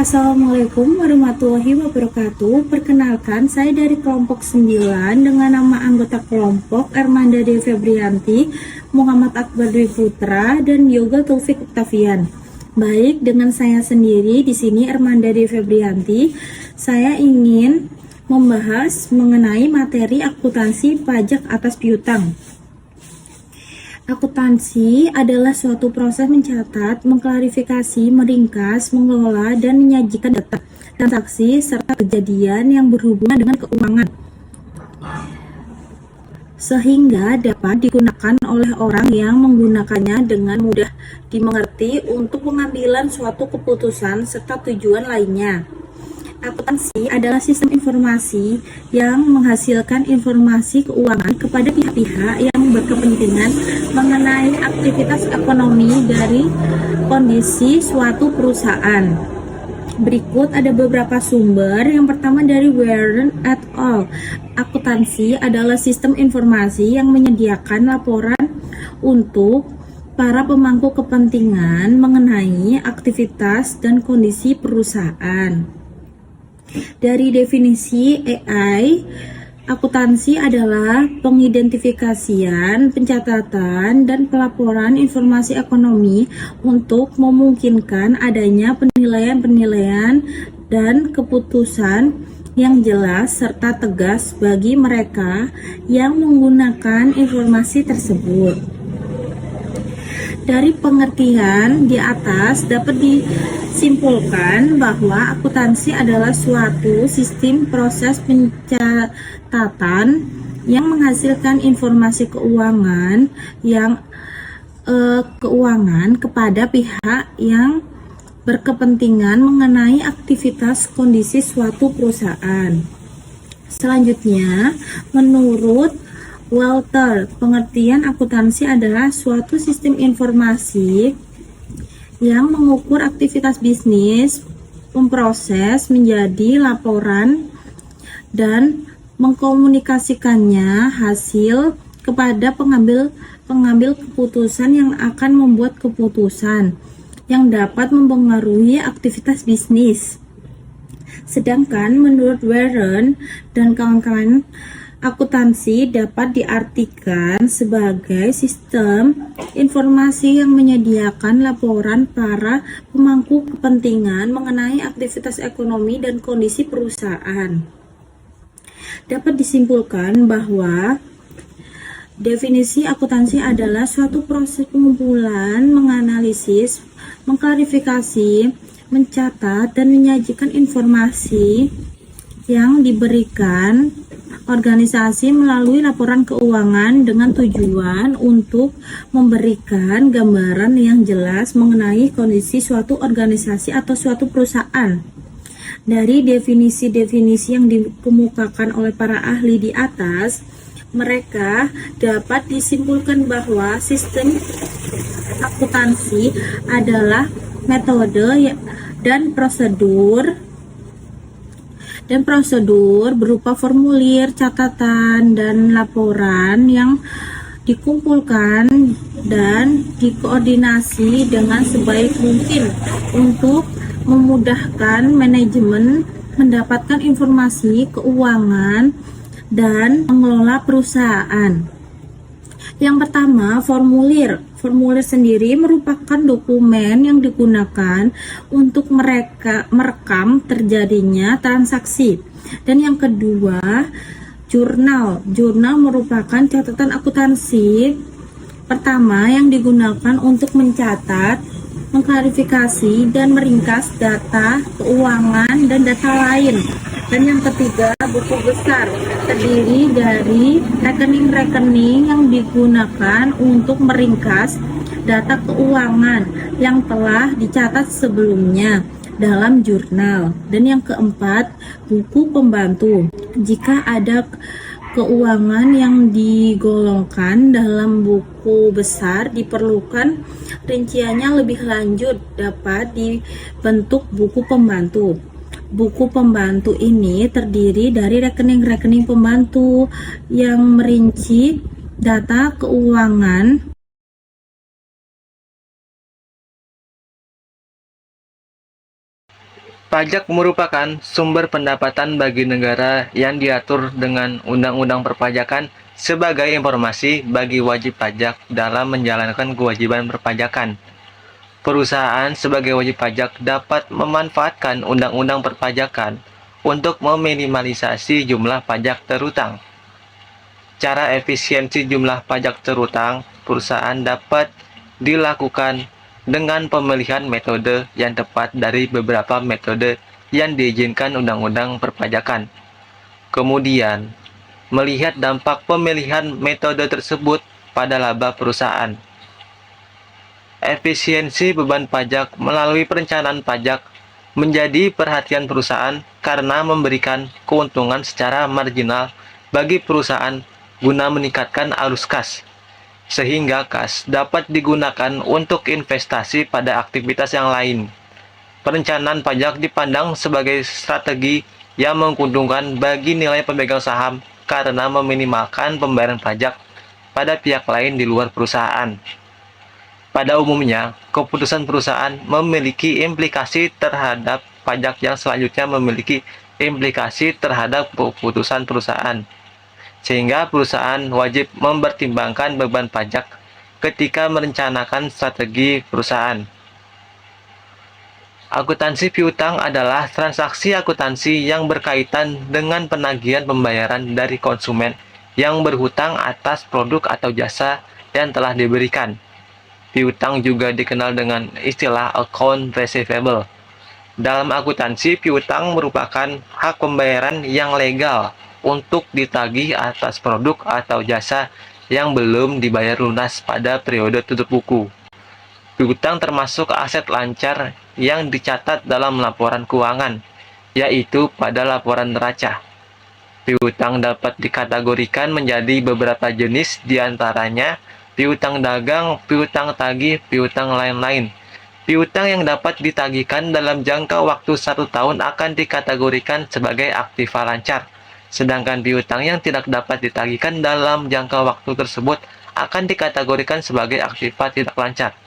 Assalamualaikum warahmatullahi wabarakatuh. Perkenalkan, saya dari kelompok 9 dengan nama anggota kelompok Ermanda Dewi Febrianti, Muhammad Akbar Dwi Putra, dan Yoga Taufik Octavian. Baik, dengan saya sendiri di sini Ermanda Dewi Febrianti, saya ingin membahas mengenai materi akuntansi pajak atas piutang. Akuntansi adalah suatu proses mencatat, mengklarifikasi, meringkas, mengelola, dan menyajikan data, transaksi, serta kejadian yang berhubungan dengan keuangan, sehingga dapat digunakan oleh orang yang menggunakannya dengan mudah dimengerti untuk pengambilan suatu keputusan serta tujuan lainnya. Akuntansi adalah sistem informasi yang menghasilkan informasi keuangan kepada pihak-pihak yang berkepentingan mengenai aktivitas ekonomi dari kondisi suatu perusahaan. Berikut ada beberapa sumber. Yang pertama dari Warren et al. Akuntansi adalah sistem informasi yang menyediakan laporan untuk para pemangku kepentingan mengenai aktivitas dan kondisi perusahaan. Dari definisi AI, akuntansi adalah pengidentifikasian, pencatatan, dan pelaporan informasi ekonomi untuk memungkinkan adanya penilaian-penilaian dan keputusan yang jelas serta tegas bagi mereka yang menggunakan informasi tersebut. Dari pengertian di atas dapat disimpulkan bahwa akuntansi adalah suatu sistem proses pencatatan yang menghasilkan informasi keuangan kepada pihak yang berkepentingan mengenai aktivitas kondisi suatu perusahaan. Selanjutnya, menurut Walter, pengertian akuntansi adalah suatu sistem informasi yang mengukur aktivitas bisnis, memproses menjadi laporan, dan mengkomunikasikannya hasil kepada pengambil keputusan yang akan membuat keputusan yang dapat mempengaruhi aktivitas bisnis. Sedangkan menurut Warren dan kawan-kawan, akuntansi dapat diartikan sebagai sistem informasi yang menyediakan laporan para pemangku kepentingan mengenai aktivitas ekonomi dan kondisi perusahaan. Dapat disimpulkan bahwa definisi akuntansi adalah suatu proses pengumpulan, menganalisis, mengklarifikasi, mencatat, dan menyajikan informasi yang diberikan organisasi melalui laporan keuangan dengan tujuan untuk memberikan gambaran yang jelas mengenai kondisi suatu organisasi atau suatu perusahaan. Dari definisi-definisi yang dikemukakan oleh para ahli di atas, mereka dapat disimpulkan bahwa sistem akuntansi adalah metode dan prosedur berupa formulir, catatan, dan laporan yang dikumpulkan dan dikoordinasi dengan sebaik mungkin untuk memudahkan manajemen mendapatkan informasi keuangan dan mengelola perusahaan. Yang pertama, formulir. Formulir sendiri merupakan dokumen yang digunakan untuk merekam terjadinya transaksi. Dan yang kedua, jurnal. Jurnal merupakan catatan akuntansi pertama yang digunakan untuk mencatat, mengklarifikasi, dan meringkas data keuangan dan data lain. Dan yang ketiga, buku besar, terdiri dari rekening-rekening yang digunakan untuk meringkas data keuangan yang telah dicatat sebelumnya dalam jurnal. Dan yang keempat, buku pembantu. Jika ada keuangan yang digolongkan dalam buku besar, diperlukan rinciannya lebih lanjut dapat dibentuk buku pembantu. Buku pembantu ini terdiri dari rekening-rekening pembantu yang merinci data keuangan Pajak merupakan sumber pendapatan bagi negara yang diatur dengan Undang-Undang Perpajakan sebagai informasi bagi wajib pajak dalam menjalankan kewajiban perpajakan. Perusahaan sebagai wajib pajak dapat memanfaatkan Undang-Undang Perpajakan untuk meminimalisasi jumlah pajak terutang. Cara efisiensi jumlah pajak terutang perusahaan dapat dilakukan dengan pemilihan metode yang tepat dari beberapa metode yang diizinkan Undang-Undang Perpajakan. Kemudian, melihat dampak pemilihan metode tersebut pada laba perusahaan. Efisiensi beban pajak melalui perencanaan pajak menjadi perhatian perusahaan karena memberikan keuntungan secara marginal bagi perusahaan guna meningkatkan arus kas, sehingga kas dapat digunakan untuk investasi pada aktivitas yang lain. Perencanaan pajak dipandang sebagai strategi yang menguntungkan bagi nilai pemegang saham karena meminimalkan pembayaran pajak pada pihak lain di luar perusahaan. Pada umumnya, keputusan perusahaan memiliki implikasi terhadap pajak yang selanjutnya memiliki implikasi terhadap keputusan perusahaan, sehingga perusahaan wajib mempertimbangkan beban pajak ketika merencanakan strategi perusahaan. Akuntansi piutang adalah transaksi akuntansi yang berkaitan dengan penagihan pembayaran dari konsumen yang berhutang atas produk atau jasa yang telah diberikan. Piutang juga dikenal dengan istilah account receivable. Dalam akuntansi, piutang merupakan hak pembayaran yang legal untuk ditagih atas produk atau jasa yang belum dibayar lunas pada periode tutup buku. Piutang termasuk aset lancar yang dicatat dalam laporan keuangan, yaitu pada laporan neraca. Piutang dapat dikategorikan menjadi beberapa jenis, diantaranya piutang dagang, piutang tagih, piutang lain-lain. Piutang yang dapat ditagihkan dalam jangka waktu 1 tahun akan dikategorikan sebagai aktiva lancar, sedangkan piutang yang tidak dapat ditagihkan dalam jangka waktu tersebut akan dikategorikan sebagai aktiva tidak lancar.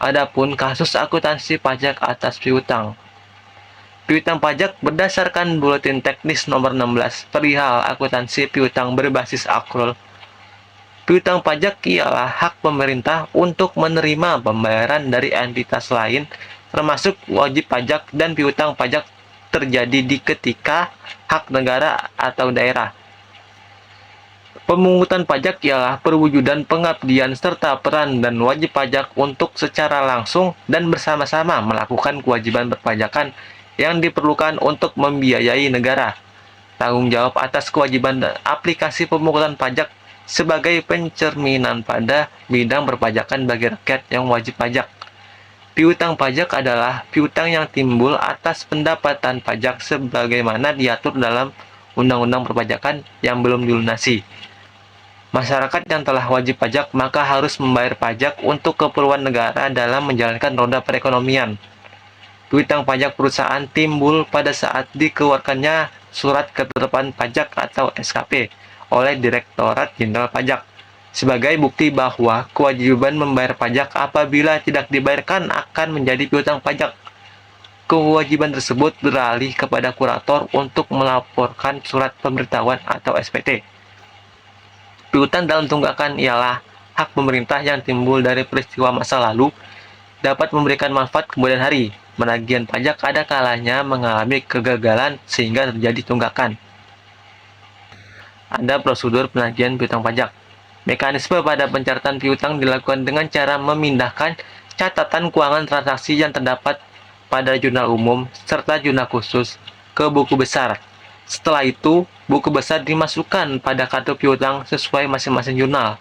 Adapun kasus akuntansi pajak atas piutang. Piutang pajak berdasarkan Buletin Teknis Nomor 16 perihal akuntansi piutang berbasis akrual. Piutang pajak ialah hak pemerintah untuk menerima pembayaran dari entitas lain, termasuk wajib pajak dan piutang pajak terjadi di ketika hak negara atau daerah. Pemungutan pajak ialah perwujudan pengabdian serta peran dan wajib pajak untuk secara langsung dan bersama-sama melakukan kewajiban perpajakan yang diperlukan untuk membiayai negara. Tanggung jawab atas kewajiban dan aplikasi pemungutan pajak sebagai pencerminan pada bidang perpajakan bagi rakyat yang wajib pajak. Piutang pajak adalah piutang yang timbul atas pendapatan pajak sebagaimana diatur dalam Undang-Undang Perpajakan yang belum dilunasi. Masyarakat yang telah wajib pajak maka harus membayar pajak untuk keperluan negara dalam menjalankan roda perekonomian. Piutang pajak perusahaan timbul pada saat dikeluarkannya surat ketetapan pajak atau SKP oleh Direktorat Jenderal Pajak sebagai bukti bahwa kewajiban membayar pajak apabila tidak dibayarkan akan menjadi piutang pajak. Kewajiban tersebut beralih kepada kurator untuk melaporkan surat pemberitahuan atau SPT. Piutang dalam tunggakan ialah hak pemerintah yang timbul dari peristiwa masa lalu dapat memberikan manfaat kemudian hari. Penagihan pajak ada kalanya mengalami kegagalan sehingga terjadi tunggakan. Ada prosedur penagihan piutang pajak. Mekanisme pada pencatatan piutang dilakukan dengan cara memindahkan catatan keuangan transaksi yang terdapat pada jurnal umum serta jurnal khusus ke buku besar. Setelah itu, buku besar dimasukkan pada kartu piutang sesuai masing-masing jurnal.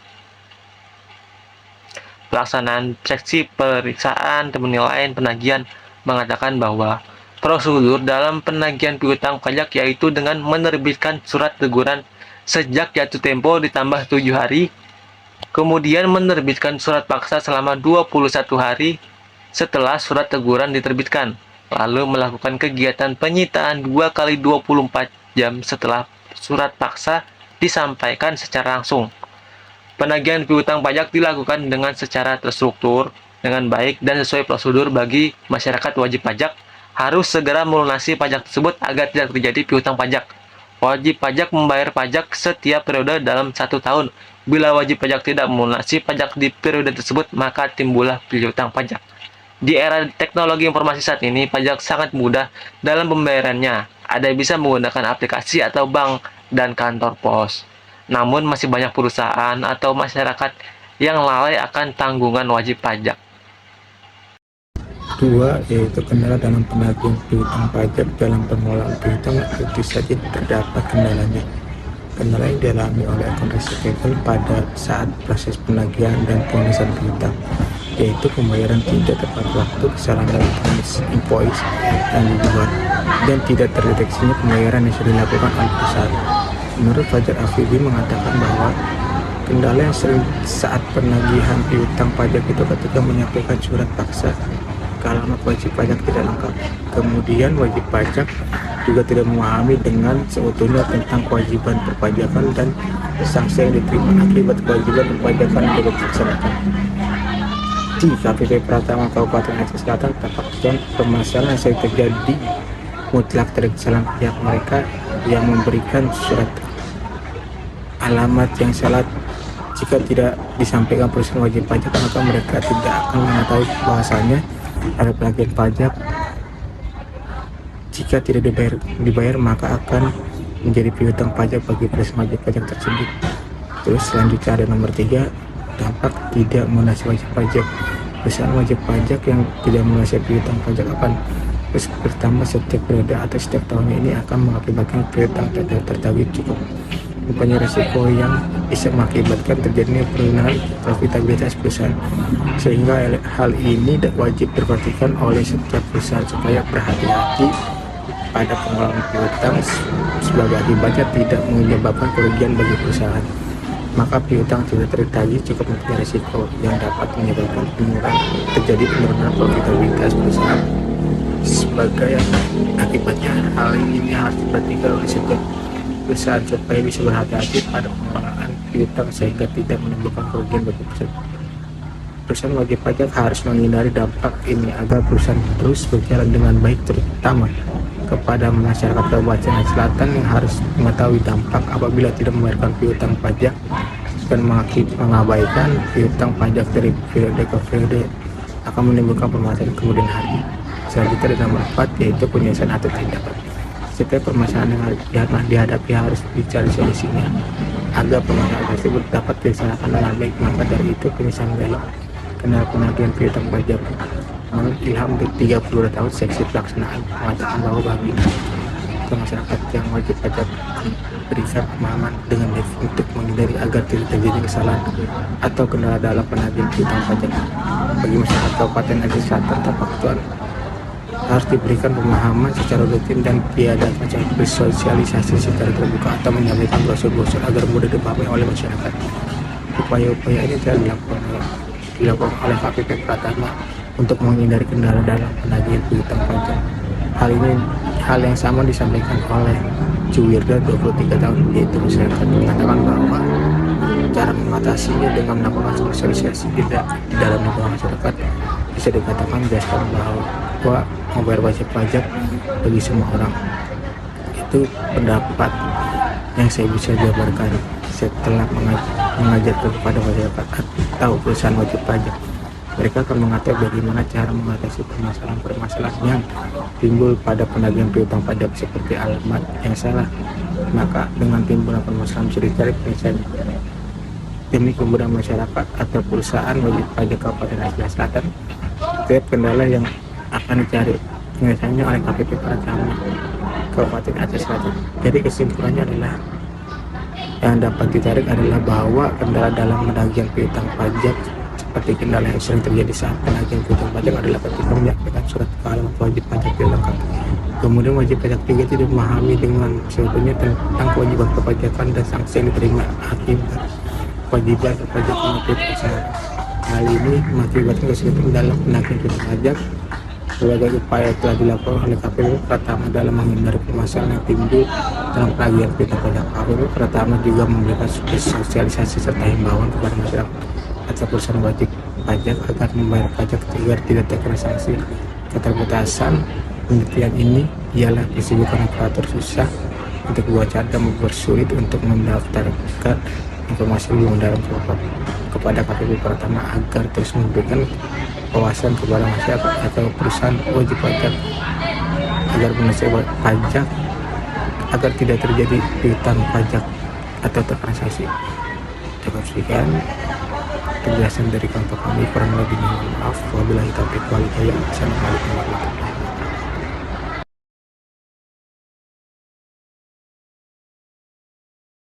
Pelaksanaan seksi periksaan penilaian penagihan mengatakan bahwa prosedur dalam penagihan piutang pajak yaitu dengan menerbitkan surat teguran sejak jatuh tempo ditambah 7 hari, kemudian menerbitkan surat paksa selama 21 hari setelah surat teguran diterbitkan, lalu melakukan kegiatan penyitaan 2 kali 24 jam setelah surat paksa disampaikan secara langsung. Penagihan piutang pajak dilakukan dengan secara terstruktur, dengan baik dan sesuai prosedur bagi masyarakat wajib pajak harus segera melunasi pajak tersebut agar tidak terjadi piutang pajak. Wajib pajak membayar pajak setiap periode dalam 1 tahun. Bila wajib pajak tidak melunasi pajak di periode tersebut, maka timbullah piutang pajak. Di era teknologi informasi saat ini, pajak sangat mudah dalam pembayarannya. Ada yang bisa menggunakan aplikasi atau bank dan kantor pos. Namun masih banyak perusahaan atau masyarakat yang lalai akan tanggungan wajib pajak. Dua, yaitu kendala dalam penagihan piutang pajak. Dalam pengelolaan piutang tentu saja terdapat kendalanya. Kendala yang dialami oleh akun resiprokal pada saat proses penagihan dan pelunasan piutang, yaitu pembayaran tidak tepat waktu, kesalahan dalam tulis invoice yang dibuat, dan tidak terdeteksinya pembayaran yang sudah dilakukan oleh perusahaan. Menurut Fajar Afifi mengatakan bahwa kendala yang sering saat penagihan piutang pajak itu ketika menyampaikan surat paksa ke alamat wajib pajak tidak lengkap. Kemudian wajib pajak juga tidak memahami dengan seutuhnya tentang kewajiban perpajakan dan sanksi yang diterima akibat kewajiban perpajakan yang tidak dilaksanakan. Di KPP Pratama Kabupaten Aceh Selatan terpaksa permasalahan yang sering terjadi mutlak dari kesalahan pihak mereka yang memberikan surat alamat yang salah. Jika tidak disampaikan perusahaan wajib pajak, maka mereka tidak akan mengetahui bahwasannya ada penagihan pajak. Jika tidak dibayar maka akan menjadi piutang pajak bagi perusahaan wajib pajak tersebut. Terus selanjutnya ada nomor 3, dampak tidak melunasi wajib pajak. Perusahaan wajib pajak yang tidak melunasi piutang pajak akan terus bertambah setiap periode atau setiap tahun. Ini akan mengakibatkan piutang tidak tertagih cukup mempunyai risiko yang bisa mengakibatkan terjadinya penurunan profitabilitas perusahaan, sehingga hal ini wajib diperhatikan oleh setiap perusahaan supaya berhati-hati pada pengelolaan piutang, sebagai akibatnya tidak menyebabkan kerugian bagi perusahaan. Maka piutang tidak tertagih cukup mempunyai risiko yang dapat menyebabkan terjadi penurunan profitabilitas perusahaan. Sebagai akibatnya, hal ini harus diperhatikan oleh setiap perusahaan supaya bisa berhati-hati pada pengelolaan piutang sehingga tidak menimbulkan kerugian bagi perusahaan. Perusahaan wajib pajak harus menghindari dampak ini agar perusahaan terus berjalan dengan baik, terutama kepada masyarakat Kabupaten Aceh Selatan yang harus mengetahui dampak apabila tidak membayarkan piutang pajak dan mengabaikan piutang pajak dari periode ke periode akan menimbulkan permasalahan kemudian hari. Selanjutnya ada nomor 4, yaitu penyelesaian atau tindakan. Setiap permasalahan yang dihadapi harus dicari solusinya agar permasalahan tersebut dapat dilaksanakan dengan baik. Maka dari itu penyelesaian belok kendala penagihan piutang pajak. Menurut Ilham, 32 tahun seksi pelaksanaan mengatakan bahwa bagi masyarakat yang wajib pajak berikan pemahaman dengan untuk menghindari agar tidak terjadi kesalahan atau kendala dalam penagihan piutang pajak. Bagi masyarakat Kabupaten Aceh Selatan terpaksa harus diberikan pemahaman secara rutin dan diadakan bersosialisasi secara terbuka atau menyampaikan brosur-brosur agar mudah dipahami oleh masyarakat. Upaya-upaya ini telah dilakukan oleh KPP Pratama untuk menghindari kendala dalam penagihan piutang pajak. Hal yang sama disampaikan oleh Juwirda, 23 tahun, yaitu masyarakat, mengatakan bahwa cara mengatasinya dengan melakukan sosialisasi di dalam lingkungan masyarakat. Bisa dikatakan jelaskan bahwa membayar wajib pajak bagi semua orang. Itu pendapat yang saya bisa jabarkan setelah mengajarkan kepada masyarakat atau perusahaan wajib pajak. Mereka akan mengatakan bagaimana cara mengatasi permasalahan-permasalahan yang timbul pada penagihan piutang pajak seperti alamat yang salah. Maka dengan timbulan permasalahan bisa dicari penyelesaian demi kemudahan masyarakat atau perusahaan wajib pajak Kabupaten Aceh Selatan. Setiap kendala yang akan dicari penyelesaiannya oleh KPP Pratama Kabupaten Aceh Selatan. Jadi kesimpulannya adalah yang dapat ditarik adalah bahwa kendala dalam penagihan piutang pajak seperti kendala yang sering terjadi saat penagihan piutang pajak adalah ketika menyampaikan surat ke alamat wajib pajak tidak lengkap. Kemudian wajib pajak juga tidak memahami dengan seutuhnya tentang kewajiban perpajakan dan sanksi yang diterima akibat kewajiban perpajakan perusahaan. Hal ini mengakibatkan kesulitan dalam penagihan piutang pajak. Berbagai upaya telah dilakukan oleh KPP Pratama dalam menghindari permasalahan yang timbul dalam penagihan piutang pajak. KPP Pratama juga memberikan sosialisasi serta himbauan kepada masyarakat atau perusahaan wajib pajak agar membayar pajak agar tidak terkena sanksi keterbatasan Penelitian ini ialah kesibukan operator susah untuk membaca dan mempersulit untuk mendaftarkan informasi lebih mendalam kepada KPP Pratama agar terus memberikan wawasan kepada masyarakat atau perusahaan wajib pajak agar menunaikan pajak agar tidak terjadi piutang pajak atau tertransaksi. Cukup sekian penjelasan dari kantor kami, kurang lebihnya mohon maaf. Wabillahi taufiq wal hidayah. Assalamualaikum warahmatullahi wabarakatuh.